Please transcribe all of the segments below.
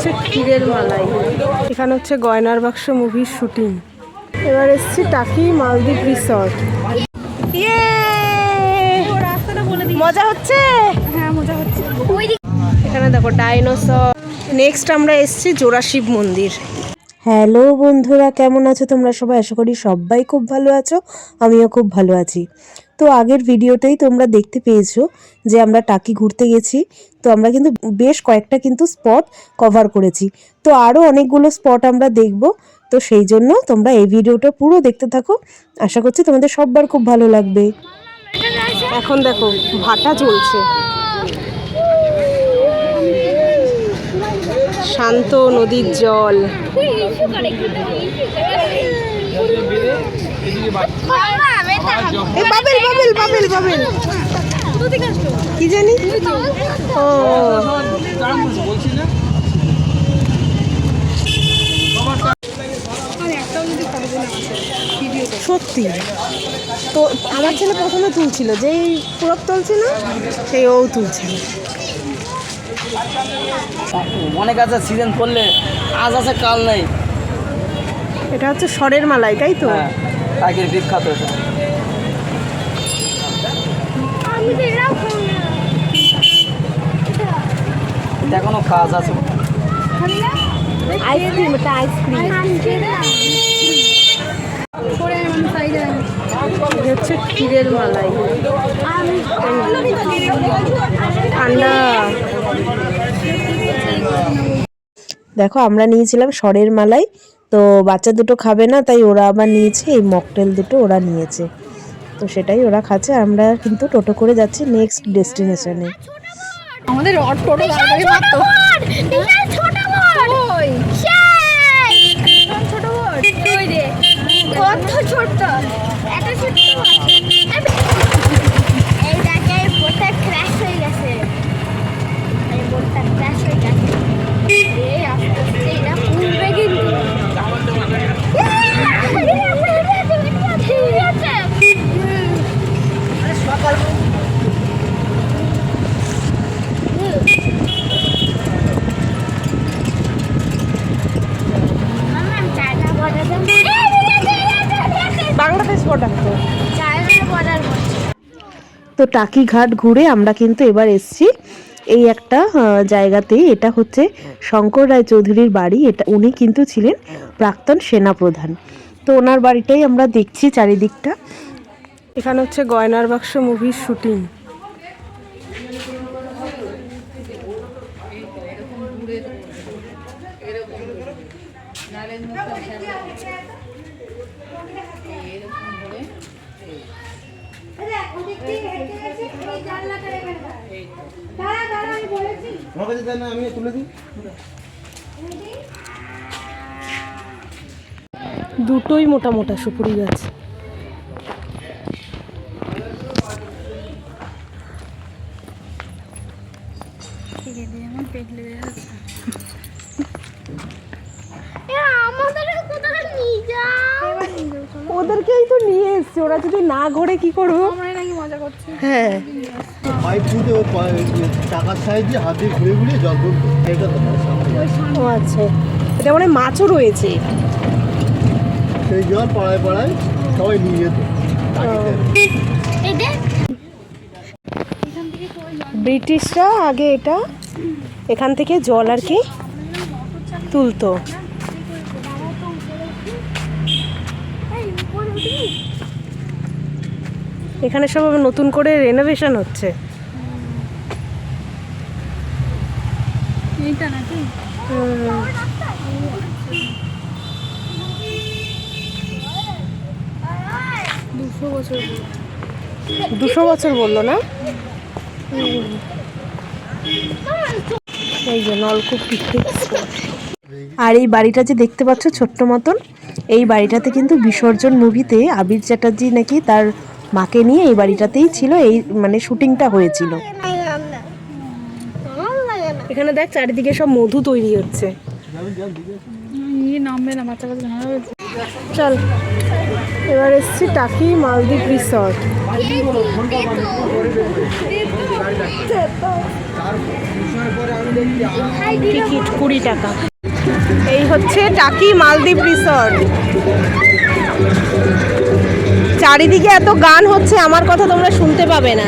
হচ্ছে ক্ষীরের মালাই। এখানে হচ্ছে গয়নার বাক্স মুভির শুটিং। এবার এসছি টাকি মালদ্বীপ রিসর্ট। মজা হচ্ছে? হ্যাঁ মজা হচ্ছে। এখানে দেখো ডাইনোসর। নেক্সট আমরা এসছি জোড়া শিব মন্দির। হ্যালো বন্ধুরা, কেমন আছো তোমরা সবাই? আশা করি সবাই খুব ভালো আছো, আমিও খুব ভালো আছি। তো আগের ভিডিওতেই তোমরা দেখতে পেয়েছো যে আমরা টাকি ঘুরতে গেছি। তো আমরা কিন্তু বেশ কয়েকটা কিন্তু স্পট কভার করেছি, তো আরও অনেকগুলো স্পট আমরা দেখব। তো সেই জন্য তোমরা এই ভিডিওটা পুরো দেখতে থাকো, আশা করছি তোমাদের সবার খুব ভালো লাগবে। এখন দেখো ভাটা চলছে, শান্ত নদীর জল। বাবেল বাবেল বাবেল বাবেল কি জানি। ও সত্যি তো আমার ছেলে প্রথমে তুলছিল, যেই পুরক তুলছিল সেই ও তুলছিল। অনেক আছে সিজন করলে আজ আছে কাল নেই। এটা হচ্ছে স্বরের মালাই, তাই তো? টাকির বিখ্যাত এটা। এখনো কাজ আছে। আইসক্রিম, এটা আইসক্রিম হচ্ছে ক্ষীরের মালাই, ঠান্ডা। দেখো আমরা নিয়েছিলাম স্বরের মালাই, তো বাচ্চা দুটো খাবে না, তাই ওরা আবার নিয়েছে এই মকটেল দুটো, ওরা নিয়েছে, তো সেটাই ওরা খাচ্ছে। আমরা কিন্তু টোটো করে যাচ্ছি নেক্সট ডেস্টিনেশনে। আমাদের টোটো গাড়ি মাত্র বিশাল ছোট বড় ওই সেই ছোট বড় ওই রে কত ছোট এত ছোট এই জায়গায় বোটটা ক্র্যাশ হয়ে গেছে। এই বোটটা ক্র্যাশ হয়ে গেছে। এই আস্তে আস্তে এটা পুরবে কিন্তু সকাল বাংলাদেশ বর্ডার তো টাকি ঘাট ঘুরে আমরা কিন্তু এবার এসছি এই একটা জায়গাতেই। এটা হচ্ছে শঙ্কর রায় চৌধুরীর বাড়ি। এটা উনি কিন্তু ছিলেন প্রাক্তন সেনাপ্রধান, তো ওনার বাড়িটাই আমরা দেখছি চারিদিকটা। এখানে হচ্ছে গয়নার বাক্স মুভির শুটিং। দুটোই মোটা মোটা সুপুরি গাছ। ওদেরকেই তো নিয়ে এসছে, ওরা যদি না ঘোরে কি করবো? মজা করছে। হ্যাঁ টাকার সাইজে হাতে ঘুরে ঘুরে জল করতো। ও আচ্ছা, এটা মানে মাছও রয়েছে। সেই জল পাড়ায় পাড়ায় সবাই নিয়ে যেত। ব্রিটিশরা আগে এটা এখান থেকে জল আর কি তুলতো। এখানে সব নতুন করে রেনোভেশন হচ্ছে। এইটা নাকি 200 বছর বললো না? এই যে নলকূপ পিকনিক স্পট। আর এই বাড়িটা যে দেখতে পাচ্ছ ছোট্ট মতন, এই বাড়িটাতে কিন্তু বিসর্জন মুভিতে আবির চ্যাটার্জি নাকি তার মাকে নিয়ে এই বাড়িটাতেই ছিল, এই মানে শুটিংটা হয়েছিল। এখানে দেখ চারিদিকে সব মধু তৈরি হচ্ছে। নামবে না বাচ্চা কাচ্চা। চল এবার এসছি টাকি মালদ্বীপ রিসর্ট। টিকিট 20 টাকা। এই হচ্ছে টাকি মালদ্বীপ রিসর্ট। চারিদিকে এত গান হচ্ছে, আমার কথা তোমরা শুনতে পাবে না।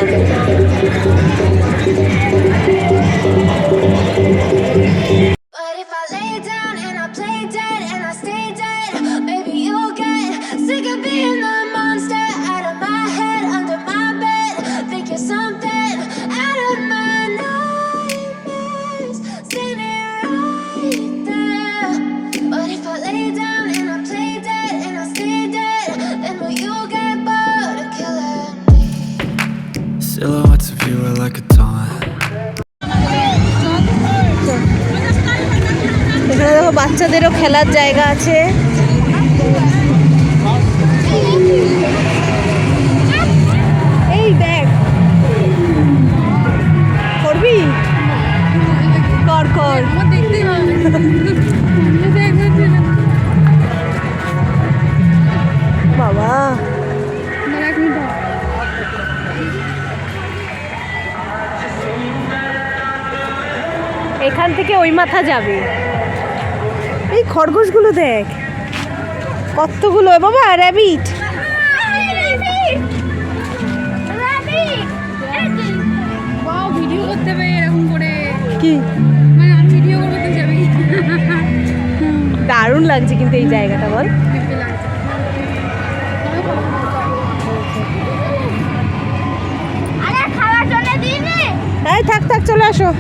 But if I lay down and I play dead and I stay dead, maybe you'll get sick of being the monster out of my head, under my bed. Think you're something out of my nightmares, standing right there. But if I lay down and I play dead and I stay dead, then will you get bored of killing me? Silhouettes of you are like a taunt. এখানে দেখো বাচ্চাদেরও খেলার জায়গা আছে। এই দেখ, করবি? কর কর। বাবা এখান থেকে ওই মাথা যাবে। এই খরগোশগুলো দেখ কতগুলো বাবা, র্যাবিট। ভিডিও করতে হবে এরকম করে, কি মানে আমি ভিডিও করতে যাবি। দারুণ লাগছে কিন্তু এই জায়গাটা, বল। আরে খাওয়ার জন্য দিইনি। এই থাক থাক, চলে আসো।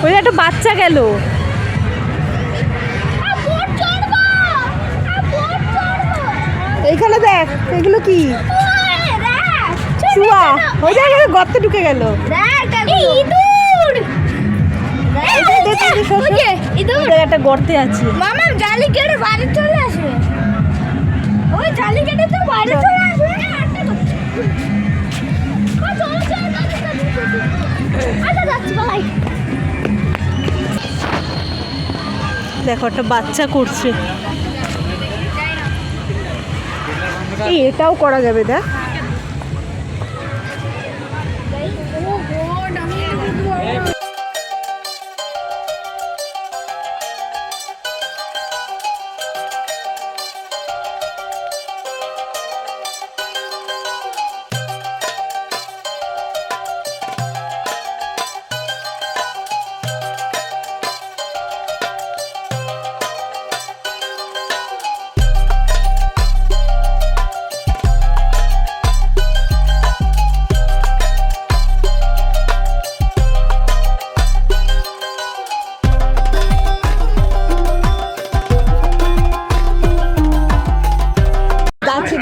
ওই একটা বাচ্চা গেল। এইখানে দেখ, এগুলো কি? চুয়া। ওই দেখ, গর্তে ঢুকে গেল। একটা গর্তে আছে। মামা জালি কেটে বাড়ি চলে আসবে। ওই জালি কেটে তো বাড়ি চলে আসবে। আচ্ছা যাচ্ছি ভাই। দেখো একটা বাচ্চা করছে। এই এটাও করা যাবে, দেখ।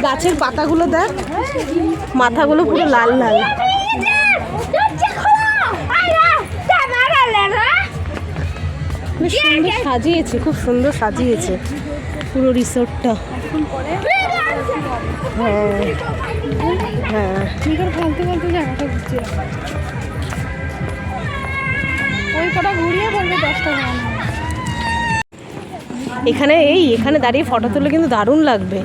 গাছের পাতাগুলো দেখ, মাথাগুলো পুরো লাল লাল। বেশ সুন্দর সাজিয়েছে, খুব সুন্দর সাজিয়েছে পুরো রিসোর্টটা। হ্যাঁ হ্যাঁ, ফালতু ফালতু জায়গাটা ঘুরছে। ওই কটা ঘুরিয়ে বলবে 10 টাকা। এখানে দাঁড়িয়ে ফটো তুলে কিন্তু দারুণ লাগবে।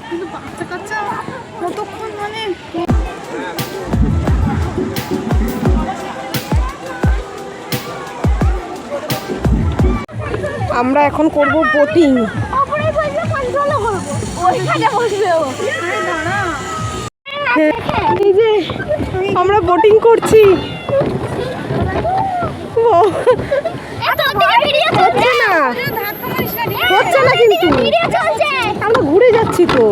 কিন্তু বাচ্চা কাচ্চা কতক্ষণ মানে আমরা এখন করব বোটিং। এই যে আমরা বোটিং করছি। হচ্ছে না, হচ্ছে না কিন্তু আমরা ঘুরে যাচ্ছি তো।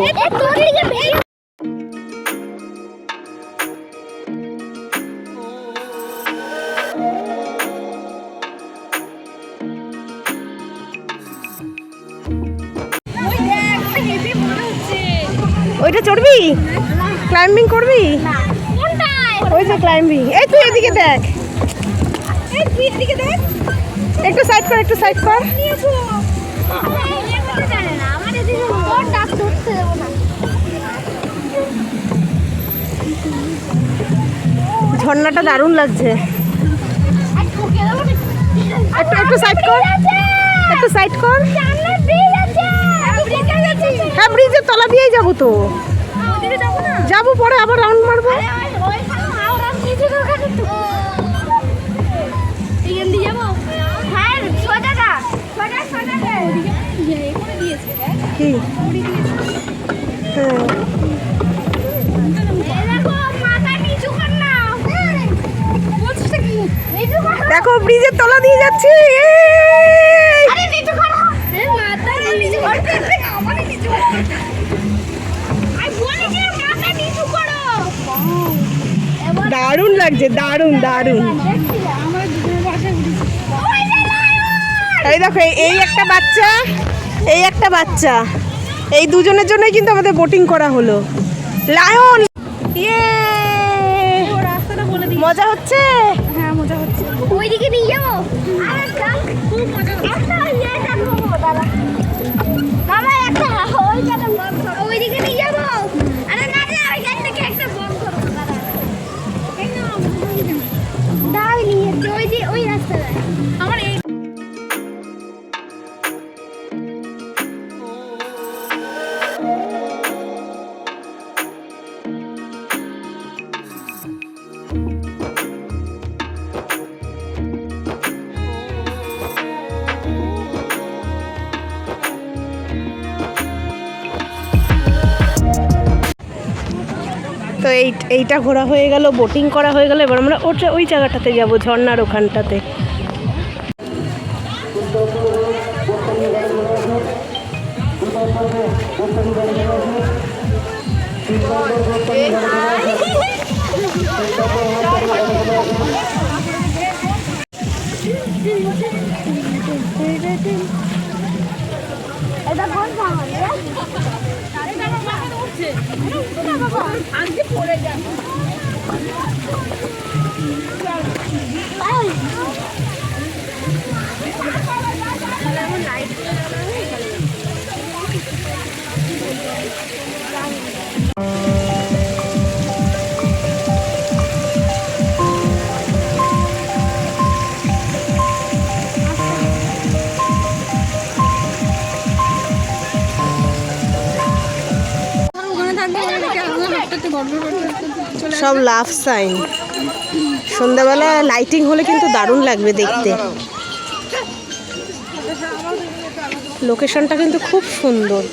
ওইটা চড়বি? ক্লাইম্বিং করবি? ওই যে ক্লাইম্বিং। এই তুই এদিকে দেখ, একটু সাইড কর, একটু সাইড কর। ঝর্ণাটা দারুণ লাগছে। একটু সাইড কর, একটু সাইড কর। সামনে ব্রিজ আছে। ব্রিজে গেছি। হ্যাঁ ব্রিজের তলা দিয়েই যাবো তো। ওদিকে যাব না? যাবো, পরে আবার রাউন্ড মারবো। ওইখানে হাওড়া ব্রিজে দোকান তো। এখান দিয়ে যাবো? হ্যাঁ, সোজা যা। সোজা সোজা যা। ওদিকে ইয়ে করে দিয়েছে। কি? হ্যাঁ এই দেখো মাথা নিচু কর না। বলছিস কি? নিচু কর। দেখো ব্রিজের তলা দিয়ে যাচ্ছি। আরে নিচু কর। এই মাথা নিচু কর। আমারে নিচু কর। আই বলেছি মাথা নিচু করো। দারুণ লাগছে, দারুণ দারুণ। আমার দুজনের ভাষা বুঝিস। ওই যে লায়ন। এই দেখো এই একটা বাচ্চা, এই একটা বাচ্চা, এই দুজনের জন্যই কিন্তু আমাদের বোটিং করা হলো। লায়ন, ইয়ে রাস্তাটা বলে দিই। মজা হচ্ছে। হ্যাঁ মজা হচ্ছে। ওইদিকে নিয়ে যাবো। আরে চল, খুব মজা হচ্ছে। একটা ইয়ে যাবো দাদা। বাবা একটা ওই জায়গা বন্ধ করো। ওইদিকে নিয়ে যাবো। আরে না না ওই গাড়ি থেকে একটা বন্ধ করো দাদা। এই না দাঁড় নিয়ে ওই যে ওই রাস্তাটা। আমার এই তো এইটা ঘোরা হয়ে গেল, বোটিং করা হয়ে গেল। এবার আমরা ওই জায়গাটাতে যাব, ঝর্ণার ওখানটাতে। এটা কোন জায়গা? এটা আমার মাথায় উঠছে। এটা বাবা আজকে পড়ে যাবে। সব লাভ সাইন। সন্ধ্যাবেলা লাইটিং হলে কিন্তু দারুণ লাগবে দেখতে। লোকেশনটা কিন্তু খুব সুন্দর।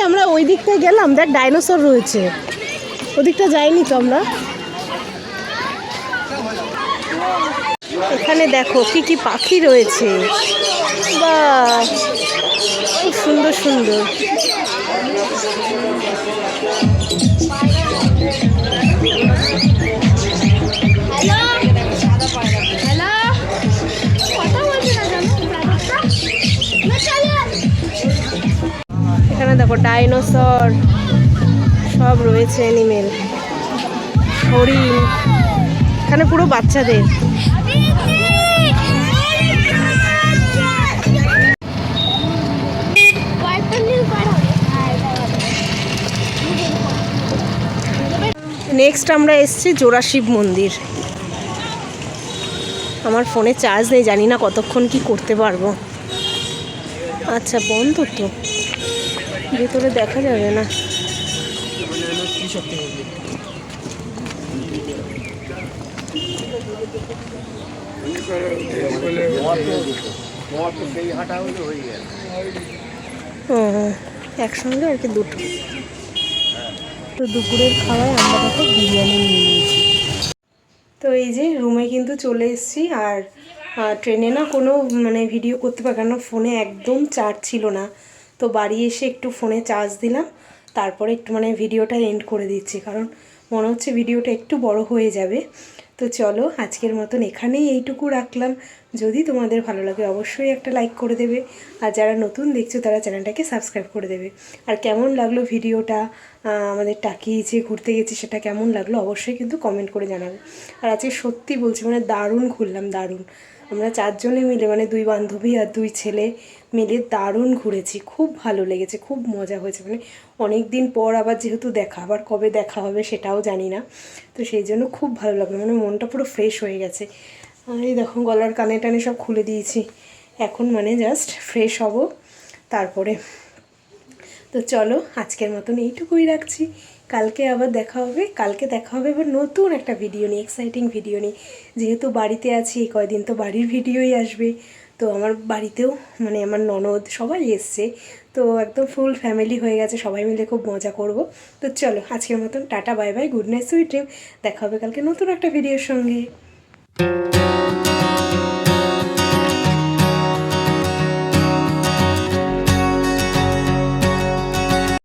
আমরা ওই দিকটায় গেলাম, দেখ ডাইনোসর রয়েছে। ওদিকটা যাইনি তো আমরা। এখানে দেখো কি কি পাখি রয়েছে, বাহ খুব সুন্দর সুন্দর। এখানে দেখো ডাইনোসর সব রয়েছে, অ্যানিমেল, হরিণ। এখানে পুরো বাচ্চাদের। নেক্সট আমরা এসেছি জোড়াশিব মন্দির। আমার ফোনে চার্জ নেই, জানি না কতক্ষণ কি করতে পারবো। আচ্ছা বন্ধ তো, ভেতরে দেখা যাবে না। হ্যাঁ একসঙ্গে আর কি দুটো। তো দুপুরের খাওয়ায় আমরা দেখো বিরিয়ানি নিয়ে নিয়েছি। তো এই যে রুমে কিন্তু চলে এসেছি। আর ট্রেনে না কোনো ভিডিও করতে পারি, কারণ ফোনে একদম চার্জ ছিল না। তো বাড়ি এসে একটু ফোনে চার্জ দিলাম, তারপরে একটু ভিডিওটা এন্ড করে দিচ্ছি, কারণ মনে হচ্ছে ভিডিওটা একটু বড় হয়ে যাবে। তো চলো আজকের মতন এখানেই এইটুকু রাখলাম। যদি তোমাদের ভালো লাগে অবশ্যই একটা লাইক করে দেবে, আর যারা নতুন দেখছো তারা চ্যানেলটাকে সাবস্ক্রাইব করে দেবে। আর কেমন লাগলো ভিডিওটা, আমাদের টাকিয়ে যে ঘুরতে গেছি সেটা কেমন লাগলো অবশ্যই কিন্তু কমেন্ট করে জানাবে। আর আজকে সত্যি বলছি মানে দারুণ ঘুরলাম, দারুণ। আমরা 4 জনে মিলে মানে 2 বান্ধবী আর 2 ছেলে মিলে দারুণ ঘুরেছি, খুব ভালো লেগেছে, খুব মজা হয়েছে। মানে অনেক দিন পর আবার যেহেতু দেখা, আবার কবে দেখা হবে সেটাও জানি না, তো সেই জন্য খুব ভালো লাগলো, মানে মনটা পুরো ফ্রেশ হয়ে গেছে। আর এই দেখো গলার কানে টানে সব খুলে দিয়েছি, এখন মানে জাস্ট ফ্রেশ হব তারপরে। তো চলো আজকের মতন এইটুকুই রাখছি, কালকে আবার দেখা হবে। কালকে দেখা হবে আবার নতুন একটা ভিডিও নিয়ে, এক্সাইটিং ভিডিও নিয়ে। যেহেতু বাড়িতে আছি এই কয়দিন তো বাড়ির ভিডিওই আসবে। তো আমার বাড়িতেও মানে আমার ননদ সবাই এসছে, তো একদম ফুল ফ্যামিলি হয়ে গেছে, সবাই মিলে খুব মজা করব। তো চলো আজকের মতন tata, bye bye, good night, sweet dream. দেখা হবে কালকে নতুন একটা ভিডিওর সঙ্গে।